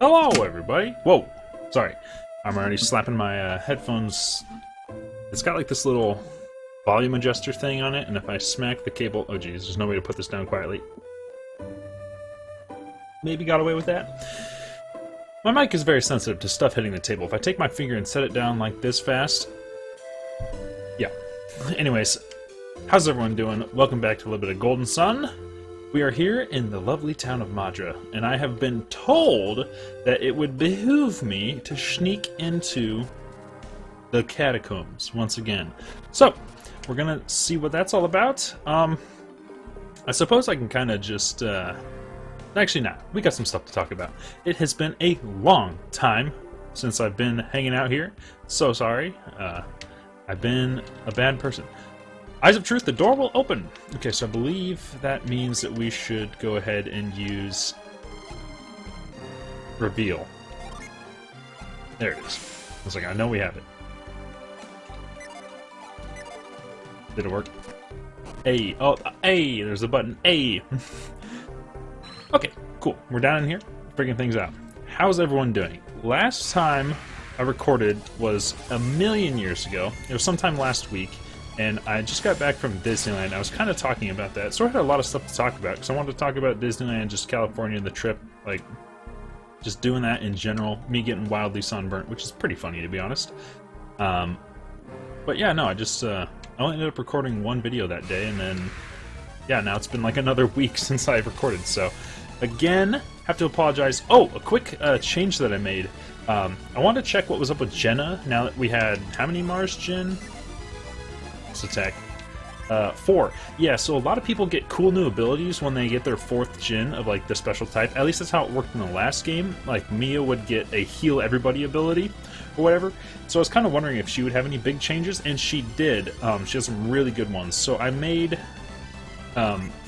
Hello, everybody. Whoa, sorry. I'm already slapping my headphones. It's got like this little volume adjuster thing on it, and if I smack the cable... Oh, geez, there's no way to put this down quietly. Maybe got away with that. My mic is very sensitive to stuff hitting the table. If I take my finger and set it down like this fast... Yeah. Anyways, how's everyone doing? Welcome back to a little bit of Golden Sun. We are here in the lovely town of Madra, and I have been told that it would behoove me to sneak into the catacombs once again. So, we're gonna see what that's all about. I suppose I can kind of just... Actually, nah. We got some stuff to talk about. It has been a long time since I've been hanging out here. So sorry. I've been a bad person. Eyes of Truth, the door will open. Okay, so I believe that means that we should go ahead and use Reveal. There it is. I was like, I know we have it. Did it work? A. Oh, A. There's a button. A. Okay, cool. We're down in here, figuring things out. How's everyone doing? Last time I recorded was a million years ago. It was sometime last week. And I just got back from Disneyland. I was kind of talking about that. So I had a lot of stuff to talk about, because I wanted to talk about Disneyland, just California, the trip, like, just doing that in general. Me getting wildly sunburnt, which is pretty funny, to be honest. But yeah, no, I only ended up recording one video that day, and then, yeah, now it's been like another week since I've recorded. So, again, have to apologize. Oh, a quick change that I made. I wanted to check what was up with Jenna, now that we had, how many Mars Gen? Attack. 4. Yeah, so a lot of people get cool new abilities when they get their 4th gen of, like, the special type. At least that's how it worked in the last game. Like, Mia would get a heal everybody ability, or whatever. So I was kind of wondering if she would have any big changes, and she did. She has some really good ones. So I made...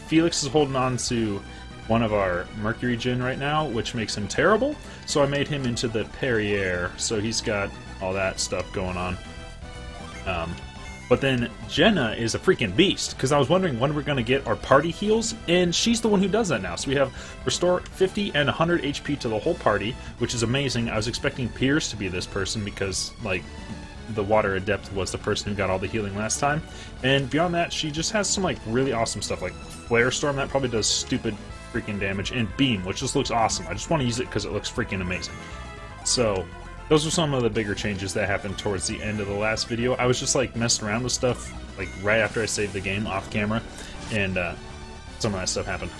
Felix is holding on to one of our Mercury gen right now, which makes him terrible. So I made him into the Perrier, so he's got all that stuff going on. But then Jenna is a freaking beast, because I was wondering when we're going to get our party heals, and she's the one who does that now. So we have restore 50 and 100 HP to the whole party, which is amazing. I was expecting Piers to be this person, because, like, the Water Adept was the person who got all the healing last time. And beyond that, she just has some, like, really awesome stuff, like Flare Storm, that probably does stupid freaking damage, and Beam, which just looks awesome. I just want to use it because it looks freaking amazing. So... those are some of the bigger changes that happened towards the end of the last video. I was just like messing around with stuff like right after I saved the game off camera, and some of that stuff happened.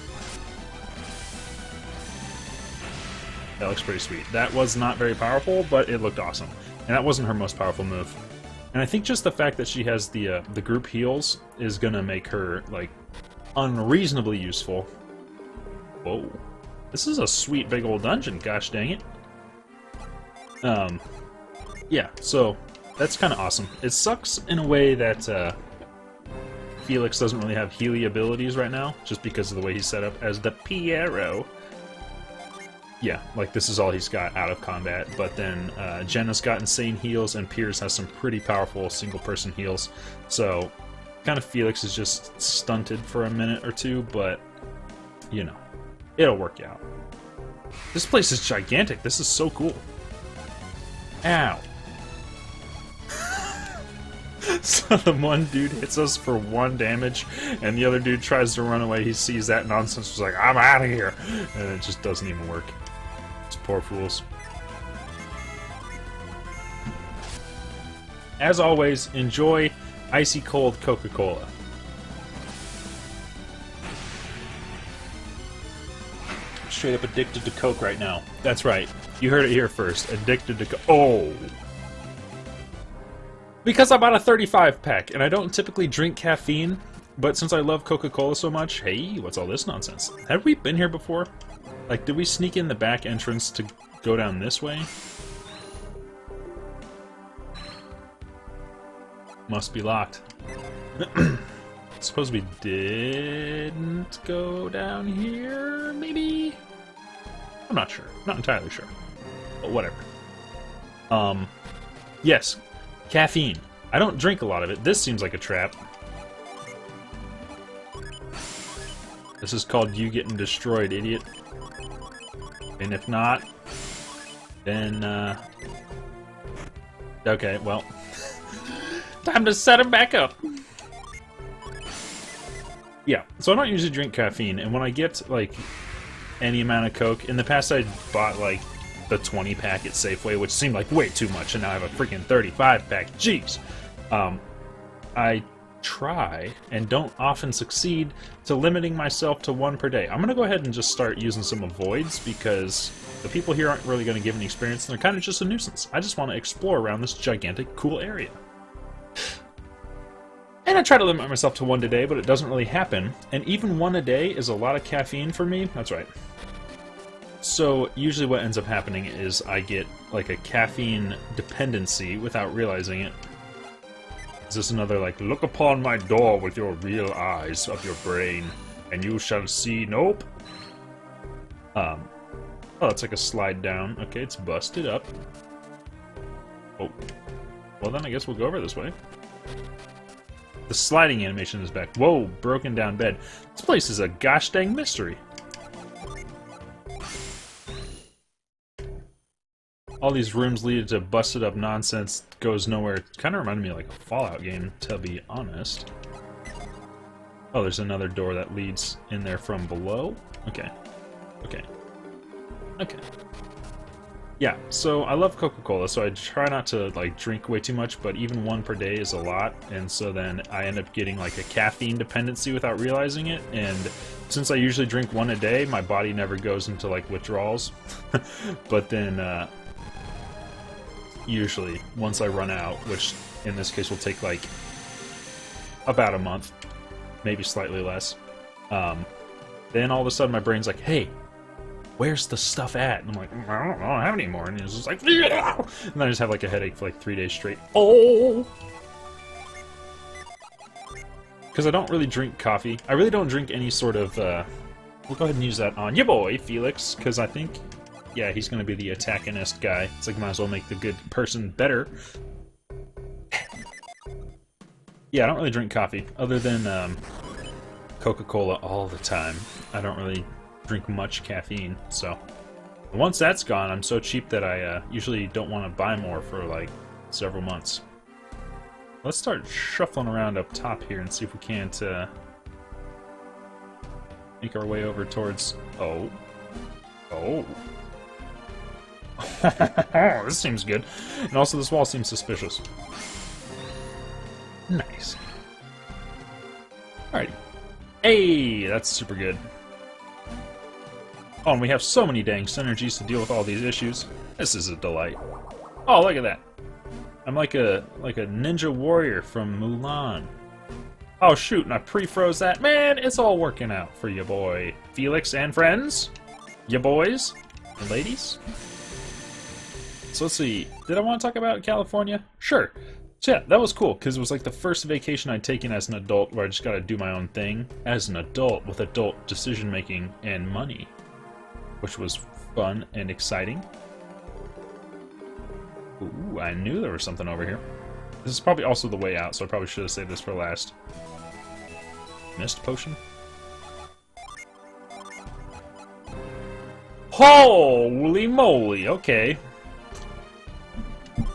That looks pretty sweet. That was not very powerful, but it looked awesome. And that wasn't her most powerful move. And I think just the fact that she has the group heals is gonna make her like unreasonably useful. Whoa. This is a sweet big old dungeon, gosh dang it. Yeah, so that's kind of awesome. It sucks in a way that Felix doesn't really have Healy abilities right now, just because of the way he's set up as the Piero. Yeah, like this is all he's got out of combat, but then Jenna's got insane heals, and Piers has some pretty powerful single-person heals, so kind of Felix is just stunted for a minute or two, but, you know, it'll work out. This place is gigantic. This is so cool. Ow. So the one dude hits us for 1 damage, and the other dude tries to run away. He sees that nonsense, was like, I'm out of here! And it just doesn't even work. It's poor fools. As always, enjoy icy cold Coca-Cola. Straight up addicted to Coke right now. That's right. You heard it here first. Addicted to Coke. Oh! Because I bought a 35-pack, and I don't typically drink caffeine, but since I love Coca-Cola so much, hey, what's all this nonsense? Have we been here before? Like, did we sneak in the back entrance to go down this way? Must be locked. Suppose we didn't go down here, maybe? I'm not sure. Not entirely sure. But whatever. Yes. Caffeine. I don't drink a lot of it. This seems like a trap. This is called you getting destroyed, idiot. And if not, Then, okay, well, time to set him back up. Yeah, so I don't usually drink caffeine, and when I get, like, any amount of Coke, in the past I bought, like, the 20-pack at Safeway, which seemed like way too much, and now I have a freaking 35-pack. Jeez! I try, and don't often succeed, to limiting myself to one per day. I'm gonna go ahead and just start using some avoids, because the people here aren't really gonna give any experience, and they're kind of just a nuisance. I just want to explore around this gigantic, cool area. And I try to limit myself to one a day, but it doesn't really happen. And even one a day is a lot of caffeine for me. That's right. So usually what ends up happening is I get like a caffeine dependency without realizing it. Is this another like, look upon my door with your real eyes of your brain, and you shall see? Nope. Oh, it's like a slide down. Okay, it's busted up. Oh. Well then I guess we'll go over this way. The sliding animation is back. Whoa, broken down bed. This place is a gosh dang mystery. All these rooms lead to busted up nonsense, goes nowhere. Kind of reminded me of like a Fallout game, to be honest. Oh, there's another door that leads in there from below. Okay. Okay. Okay. Yeah, so I love Coca-Cola, so I try not to like drink way too much, but even one per day is a lot, and so then I end up getting like a caffeine dependency without realizing it, and since I usually drink one a day, my body never goes into like withdrawals. But then usually once I run out, which in this case will take like about a month, maybe slightly less, then all of a sudden my brain's like, hey, where's the stuff at? And I'm like, I don't have any more. And it's just like, yeah! And then I just have like a headache for like 3 days straight. Oh! Because I don't really drink coffee. I really don't drink any sort of, we'll go ahead and use that on your boy, Felix, because I think, yeah, he's going to be the antagonist guy. It's like, might as well make the good person better. Yeah, I don't really drink coffee, other than Coca-Cola all the time. I don't really drink much caffeine, so once that's gone, I'm so cheap that I usually don't want to buy more for like several months. Let's start shuffling around up top here and see if we can't make our way over towards... Oh. Oh. This seems good. And also this wall seems suspicious. Nice. Alrighty. Hey, that's super good. Oh, and we have so many dang synergies to deal with all these issues. This is a delight. Oh, look at that. I'm like a ninja warrior from Mulan. Oh shoot, and I pre-froze that. Man, it's all working out for you, boy. Felix and friends. Ya boys and ladies. So let's see. Did I want to talk about California? Sure. So yeah, that was cool, because it was like the first vacation I'd taken as an adult where I just got to do my own thing as an adult with adult decision-making and money, which was fun and exciting. Ooh, I knew there was something over here. This is probably also the way out, so I probably should have saved this for last. Mist potion? Holy moly, okay.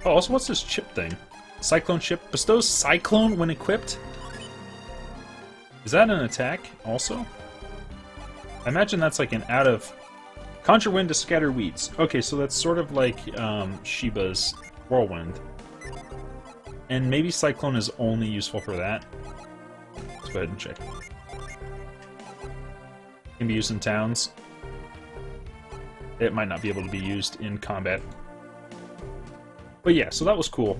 Oh, also, what's this chip thing? Cyclone chip bestows Cyclone when equipped? Is that an attack, also? I imagine that's like an out of... Conjure wind to scatter weeds. Okay, so that's sort of like Shiba's whirlwind. And maybe Cyclone is only useful for that. Let's go ahead and check. Can be used in towns. It might not be able to be used in combat. But yeah, so that was cool.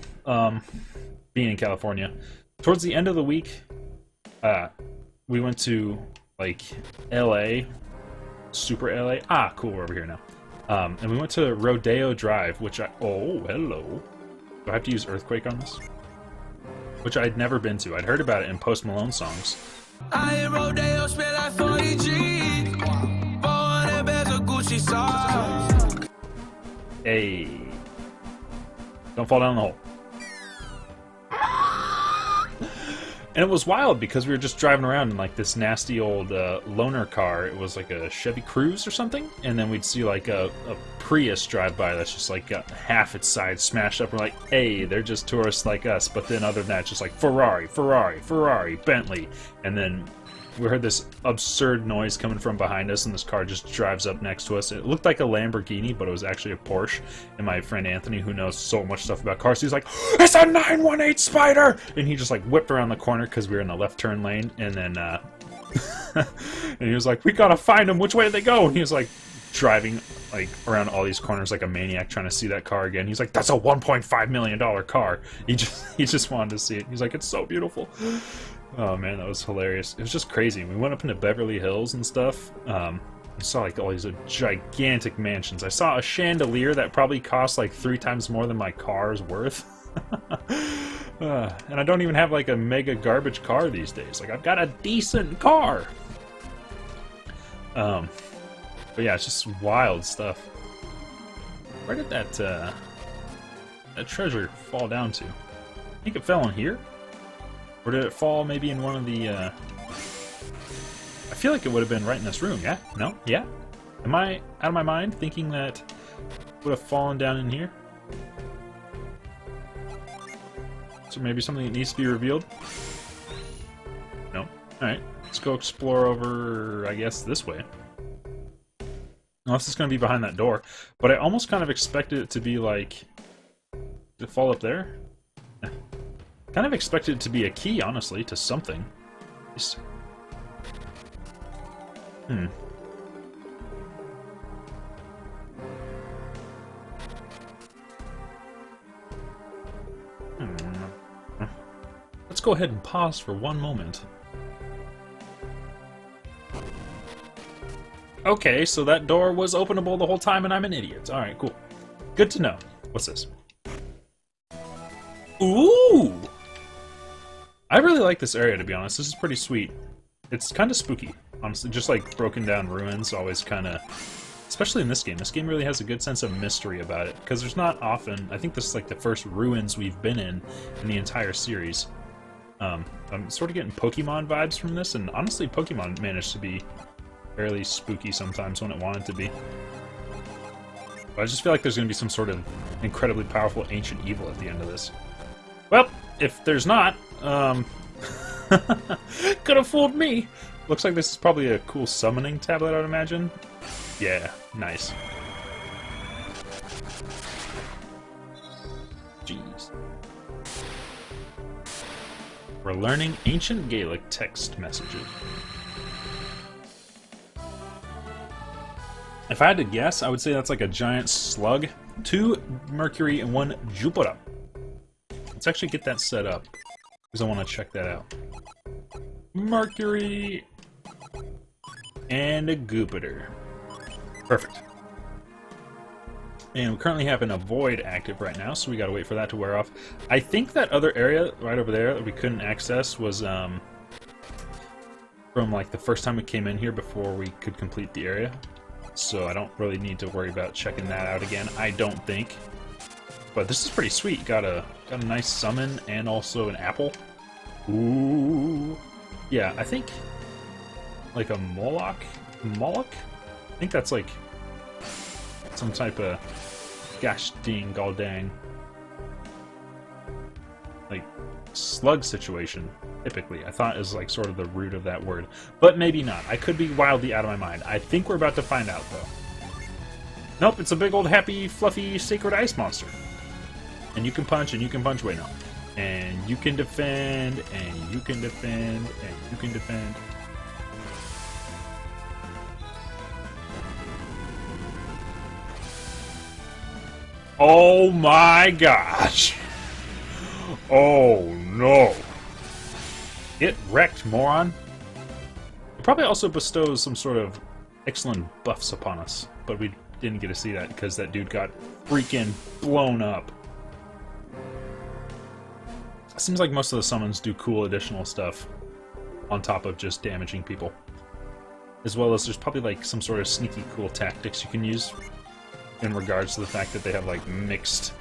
Being in California. Towards the end of the week, we went to like LA. Super LA. Ah, cool, we're over here now. And we went to Rodeo Drive, which I... Oh, hello. Do I have to use Earthquake on this? Which I'd never been to. I'd heard about it in Post Malone songs. I hit Rodeo, spent like 40 G's. 400 bags of Gucci sauce. Hey. Don't fall down the hole. And it was wild because we were just driving around in like this nasty old loaner car. It was like a Chevy Cruze or something, and then we'd see like a Prius drive by that's just like got half its side smashed up. We're like, hey, they're just tourists like us. But then other than that, it's just like Ferrari, Ferrari, Ferrari, Bentley, and then we heard this absurd noise coming from behind us, and this car just drives up next to us. It looked like a Lamborghini, but it was actually a Porsche. And my friend Anthony, who knows so much stuff about cars, he's like, "It's a 918 Spider!" And he just like whipped around the corner because we were in the left turn lane, and then and he was like, "We gotta find them. Which way did they go?" And he was like driving like around all these corners like a maniac, trying to see that car again. He's like, "That's a $1.5 million car." He just wanted to see it. He's like, "It's so beautiful." Oh man, that was hilarious. It was just crazy. We went up into Beverly Hills and stuff. I saw like all these gigantic mansions. I saw a chandelier that probably cost like 3 times more than my car's worth. And I don't even have like a mega garbage car these days. Like, I've got a decent car. But yeah, it's just wild stuff. Where did that treasure fall down to? I think it fell in here? Or did it fall maybe in one of the, I feel like it would have been right in this room, yeah? No? Yeah? Am I out of my mind thinking that it would have fallen down in here? So maybe something that needs to be revealed? No? Alright, let's go explore over, I guess, this way. Unless it's going to be behind that door. But I almost kind of expected it to be like... Did it fall up there? Kind of expected it to be a key, honestly, to something. Let's go ahead and pause for one moment. Okay, so that door was openable the whole time and I'm an idiot. Alright, cool. Good to know. What's this? Ooh! I really like this area, to be honest. This is pretty sweet. It's kind of spooky, honestly. Just like broken down ruins, always kind of... Especially in this game. This game really has a good sense of mystery about it. Because there's not often... I think this is like the first ruins we've been in the entire series. I'm sort of getting Pokemon vibes from this, and honestly, Pokemon managed to be fairly spooky sometimes when it wanted to be. But I just feel like there's going to be some sort of incredibly powerful ancient evil at the end of this. Well, if there's not, could have fooled me. Looks like this is probably a cool summoning tablet, I would imagine. Yeah, nice. Jeez. We're learning ancient Gaelic text messages. If I had to guess, I would say that's like a giant slug. 2 Mercury and 1 Jupiter. Let's actually get that set up, because I want to check that out. Mercury and a Jupiter. Perfect. And we currently have an Avoid active right now, so we gotta wait for that to wear off. I think that other area right over there that we couldn't access was from like the first time we came in here before we could complete the area. So I don't really need to worry about checking that out again, I don't think. But this is pretty sweet. Got a nice summon and also an apple. Ooh. Yeah, I think like a Moloch? Moloch? I think that's like some type of gosh dang gall dang like slug situation, typically. I thought it was like sort of the root of that word. But maybe not. I could be wildly out of my mind. I think we're about to find out though. Nope, it's a big old happy, fluffy, sacred ice monster. And you can punch, and you can punch. Wait, no. And you can defend, and you can defend, and you can defend. Oh my gosh! Oh no! Get wrecked, moron! It probably also bestows some sort of excellent buffs upon us, but we didn't get to see that because that dude got freaking blown up. Seems like most of the summons do cool additional stuff on top of just damaging people. As well as there's probably like some sort of sneaky cool tactics you can use in regards to the fact that they have like mixed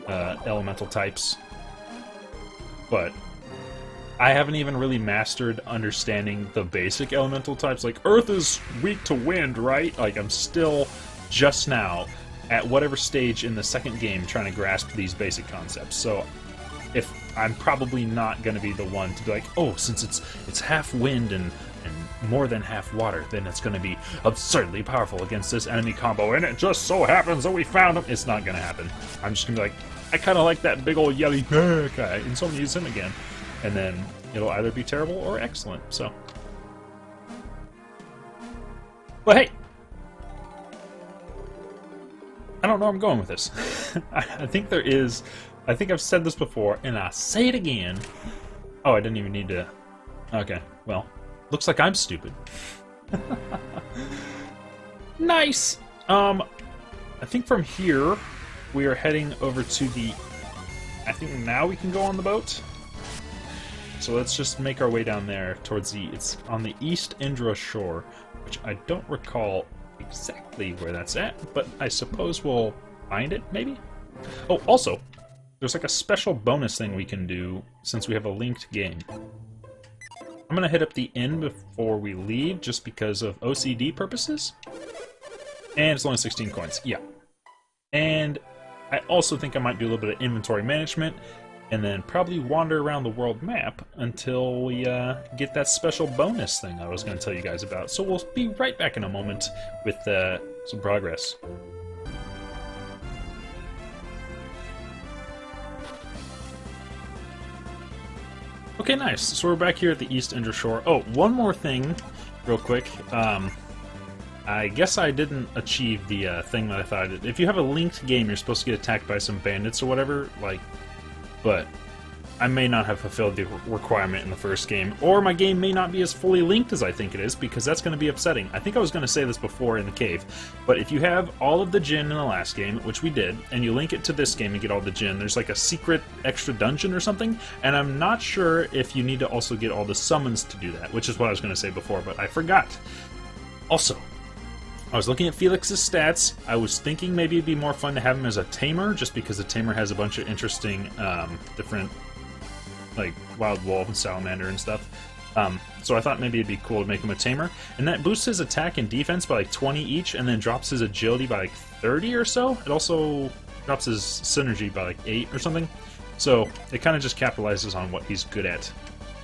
elemental types. But I haven't even really mastered understanding the basic elemental types. Like, Earth is weak to wind, right? Like, I'm still just now at whatever stage in the second game trying to grasp these basic concepts. So, if I'm probably not going to be the one to be like, oh, since it's half wind and more than half water, then it's going to be absurdly powerful against this enemy combo, and it just so happens that we found him. It's not going to happen. I'm just going to be like, I kind of like that big old yelly guy, and so I'm going to use him again. And then it'll either be terrible or excellent, so. But hey! I don't know where I'm going with this. I think there is... I think I've said this before, and I'll say it again. Oh, I didn't even need to... Okay, well, looks like I'm stupid. Nice! I think from here, we are heading over to the... I think now we can go on the boat. So let's just make our way down there towards the... It's on the East Indra shore, which I don't recall exactly where that's at, but I suppose we'll find it, maybe? Oh, also... There's like a special bonus thing we can do since we have a linked game. I'm gonna hit up the inn before we leave just because of OCD purposes. And it's only 16 coins, yeah. And I also think I might do a little bit of inventory management and then probably wander around the world map until we get that special bonus thing I was gonna tell you guys about. So we'll be right back in a moment with some progress. Okay, nice. So we're back here at the East Indra Shore. Oh, one more thing, real quick. I guess I didn't achieve the thing that I thought I did. If you have a linked game, you're supposed to get attacked by some bandits or whatever, like, but I may not have fulfilled the requirement in the first game, or my game may not be as fully linked as I think it is, because that's going to be upsetting. I think I was going to say this before in the cave, but if you have all of the Djinn in the last game, which we did, and you link it to this game and get all the Djinn, there's like a secret extra dungeon or something, and I'm not sure if you need to also get all the summons to do that, which is what I was going to say before, but I forgot. Also, I was looking at Felix's stats. I was thinking maybe it'd be more fun to have him as a tamer, just because the tamer has a bunch of interesting, different, like wild wolf and salamander and stuff. So I thought maybe it'd be cool to make him a tamer. And that boosts his attack and defense by like 20 each, and then drops his agility by like 30 or so. It also drops his synergy by like 8 or something. So it kind of just capitalizes on what he's good at.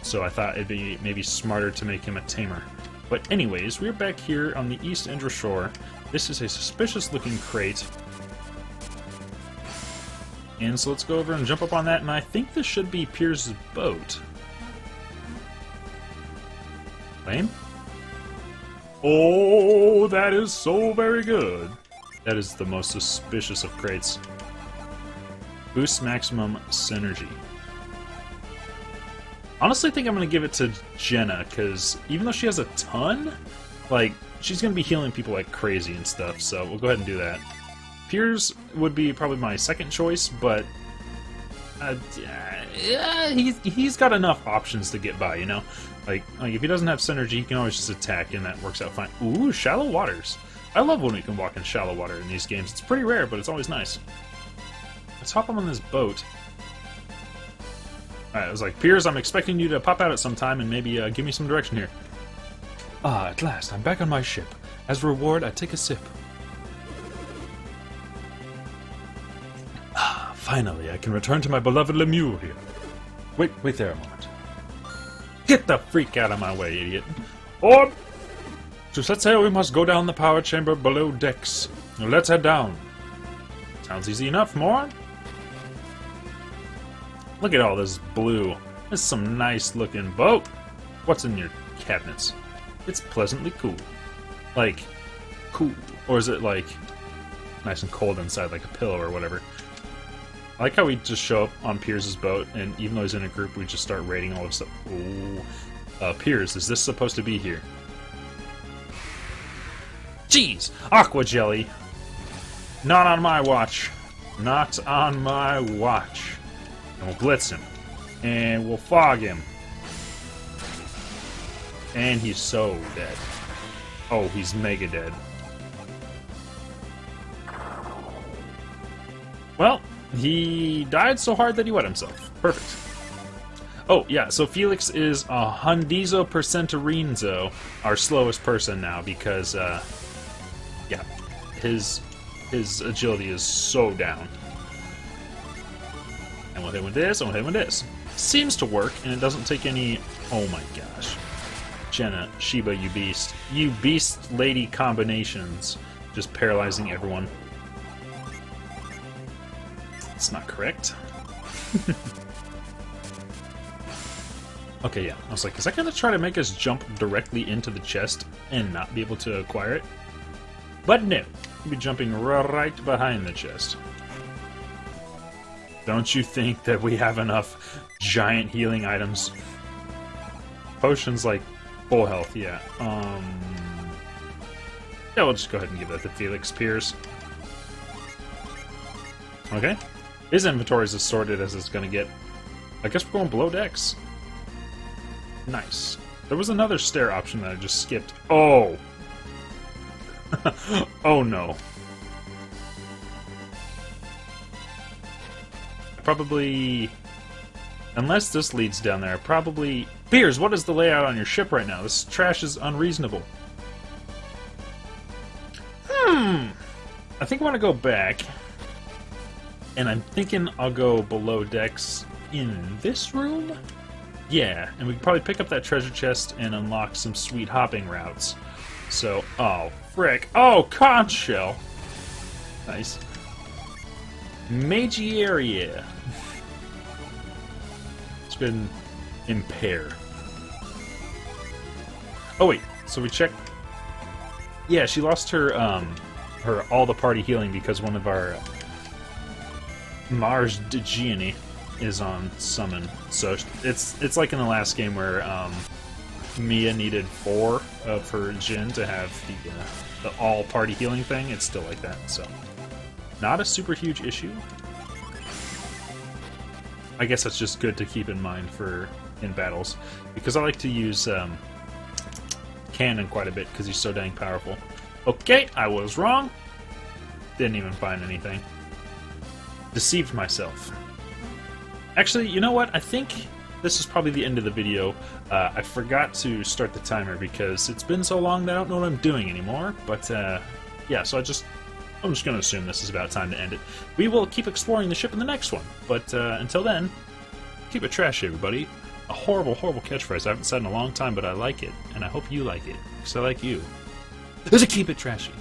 So I thought it'd be maybe smarter to make him a tamer. But anyways, we're back here on the East Indra Shore. This is a suspicious looking crate. And so let's go over and jump up on that, and I think this should be Piers's boat. Lame? Oh, that is so very good. That is the most suspicious of crates. Boost maximum synergy. Honestly, I think I'm going to give it to Jenna, because even though she has a ton, like, she's going to be healing people like crazy and stuff, so we'll go ahead and do that. Piers would be probably my second choice, but he's got enough options to get by, you know? Like if he doesn't have synergy, he can always just attack, and that works out fine. Ooh, shallow waters. I love when we can walk in shallow water in these games. It's pretty rare, but it's always nice. Let's hop on this boat. Alright, I was like, Piers, I'm expecting you to pop out at some time and maybe give me some direction here. Ah, at last, I'm back on my ship. As a reward, I take a sip. Ah, finally, I can return to my beloved Lemuria. Wait there a moment. Get the freak out of my way, idiot. Or, to set sail, we must go down the power chamber below decks. Now let's head down. Sounds easy enough, moron. Look at all this blue. This is some nice looking boat. What's in your cabinets? It's pleasantly cool. Like, cool. Or is it like nice and cold inside, like a pillow or whatever? I like how we just show up on Piers's boat, and even though he's in a group, we just start raiding all of stuff. Ooh. Piers, is this supposed to be here? Jeez! Aqua Jelly! Not on my watch. Not on my watch. And we'll blitz him. And we'll fog him. And he's so dead. Oh, he's mega dead. Well, he died so hard that he wet himself. Perfect. Oh, yeah, so Felix is a hundizo percentarinzo, our slowest person now, because, yeah, his agility is so down. And we'll hit with this, and we'll hit with this. Seems to work, and it doesn't take any... Oh my gosh. Jenna, Shiba, you beast. You beast lady combinations. Just paralyzing everyone. It's not correct. Okay, yeah. I was like, is that going to try to make us jump directly into the chest and not be able to acquire it? But no. We'll be jumping right behind the chest. Don't you think that we have enough giant healing items? Potions, like, full health, yeah. Yeah, we'll just go ahead and give that to Felix Pierce. Okay. His inventory is as sorted as it's gonna get. I guess we're going below decks. Nice. There was another stair option that I just skipped. Oh! Oh no. Probably... Unless this leads down there, probably... Piers, what is the layout on your ship right now? This trash is unreasonable. I think I want to go back. And I'm thinking I'll go below decks in this room? Yeah, and we can probably pick up that treasure chest and unlock some sweet hopping routes. So, oh, frick. Oh, conch shell! Nice. Magiaria. It's been impaired. Oh wait, so we checked. Yeah, she lost her her all the party healing because one of our Mars Digiani is on summon. So it's like in the last game where Mia needed 4 of her Jin to have the all party healing thing. It's still like that, so not a super huge issue. I guess that's just good to keep in mind for in battles, because I like to use Cannon quite a bit because he's so dang powerful. Okay, I was wrong. Didn't even find anything. Deceived myself. Actually, you know what? I think this is probably the end of the video. I forgot to start the timer because it's been so long that I don't know what I'm doing anymore. But yeah, so I'm just going to assume this is about time to end it. We will keep exploring the ship in the next one. But until then, keep it trashy, everybody. A horrible, horrible catchphrase I haven't said in a long time, but I like it. And I hope you like it, because I like you. Keep it trashy.